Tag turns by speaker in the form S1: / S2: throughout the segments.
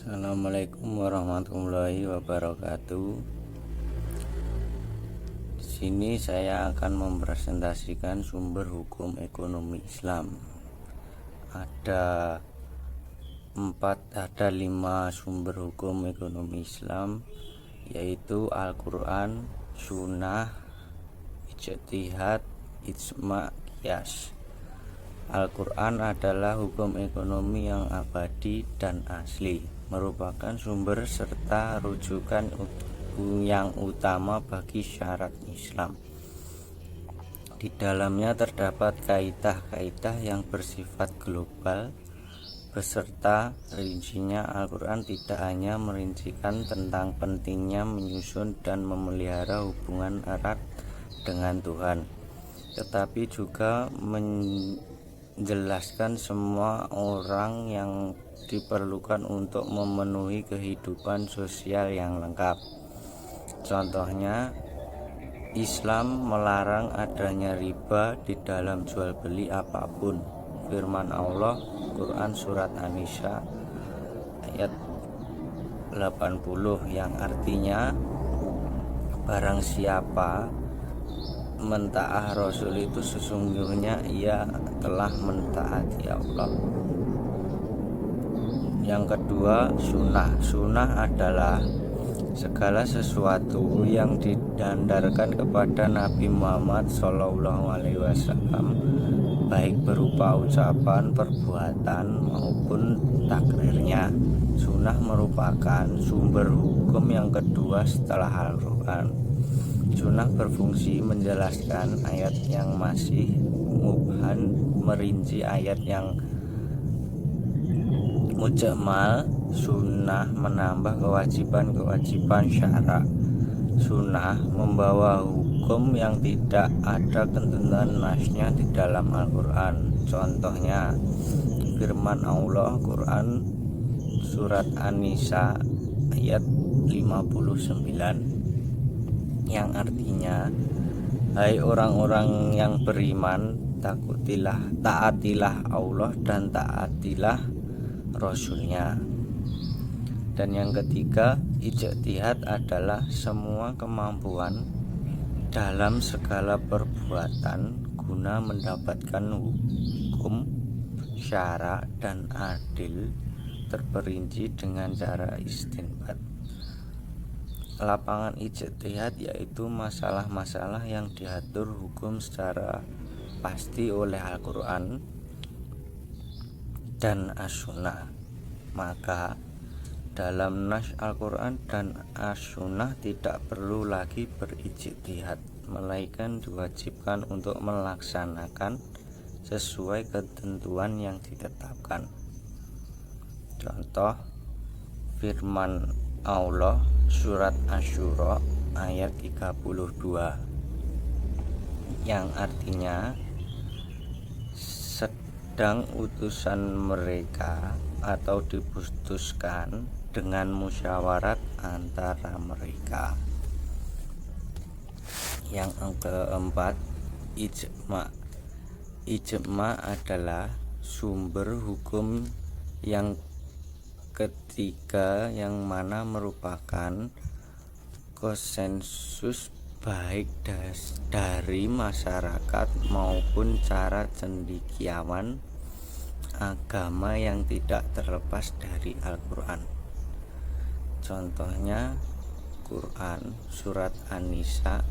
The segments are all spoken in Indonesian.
S1: Assalamualaikum warahmatullahi wabarakatuh. Di sini saya akan mempresentasikan sumber hukum ekonomi Islam. Ada 5 sumber hukum ekonomi Islam, yaitu Al-Quran, Sunnah, Ijtihad, Ijma', Qiyas. Al-Quran adalah hukum ekonomi yang abadi dan asli, merupakan sumber serta rujukan yang utama bagi syariat Islam. Di dalamnya terdapat kaidah-kaidah yang bersifat global, beserta rincinya. Al-Quran tidak hanya merincikan tentang pentingnya menyusun dan memelihara hubungan erat dengan Tuhan, tetapi juga menjelaskan semua orang yang diperlukan untuk memenuhi kehidupan sosial yang lengkap. Contohnya, Islam melarang adanya riba di dalam jual beli apapun. Firman Allah, Quran surat An-Nisa ayat 80, yang artinya barang siapa mentaah Rasul itu sesungguhnya ia telah mentaati Allah. Yang kedua, sunnah adalah segala sesuatu yang didandarkan kepada Nabi Muhammad SAW, baik berupa ucapan, perbuatan maupun takrirnya. Sunnah merupakan sumber hukum yang kedua setelah Al-Quran. Sunnah berfungsi menjelaskan ayat yang masih mubham, merinci ayat yang mujmal. Sunnah menambah kewajiban-kewajiban syara'. Sunnah membawa hukum yang tidak ada ketentuan nasnya di dalam Al-Quran. Contohnya, firman Allah, Quran surat An-Nisa ayat 59, yang artinya, hai orang-orang yang beriman, taatilah Allah dan taatilah Rasulnya. Dan yang ketiga, ijtihad adalah semua kemampuan dalam segala perbuatan guna mendapatkan hukum syara' dan adil, terperinci dengan cara istinbat. Lapangan ijtihad yaitu masalah-masalah yang diatur hukum secara pasti oleh Al-Quran dan As-Sunnah. Maka dalam nas Al-Quran dan As-Sunnah tidak perlu lagi berijtihad, melainkan diwajibkan untuk melaksanakan sesuai ketentuan yang ditetapkan. Contoh, firman Allah surat Asy-Syura ayat 32, yang artinya, sedang utusan mereka atau diputuskan dengan musyawarat antara mereka. Yang keempat, Ijma' adalah sumber hukum yang ketiga, yang mana merupakan konsensus baik dari masyarakat maupun cara cendekiawan agama yang tidak terlepas dari Al-Quran. Contohnya, Quran surat An-Nisa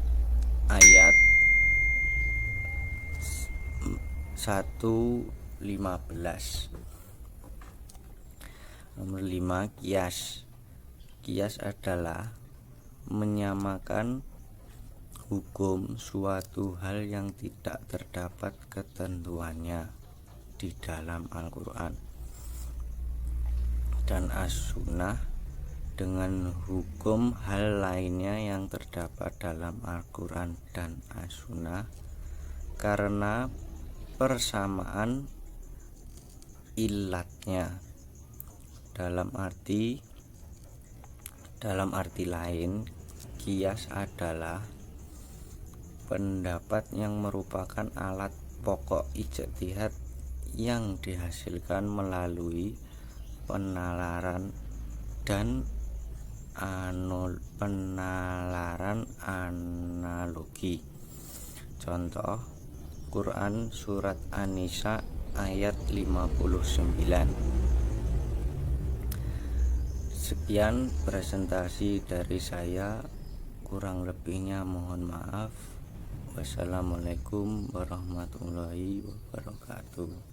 S1: ayat 115. Nomor 5, Qiyas. Qiyas adalah menyamakan hukum suatu hal yang tidak terdapat ketentuannya di dalam Al-Quran dan As-Sunnah dengan hukum hal lainnya yang terdapat dalam Al-Quran dan As-Sunnah, karena persamaan ilatnya. Dalam arti lain, qiyas adalah pendapat yang merupakan alat pokok ijtihad yang dihasilkan melalui penalaran dan penalaran analogi. Contoh Quran surat An-Nisa ayat 59. Sekian presentasi dari saya, kurang lebihnya mohon maaf. Wassalamualaikum warahmatullahi wabarakatuh.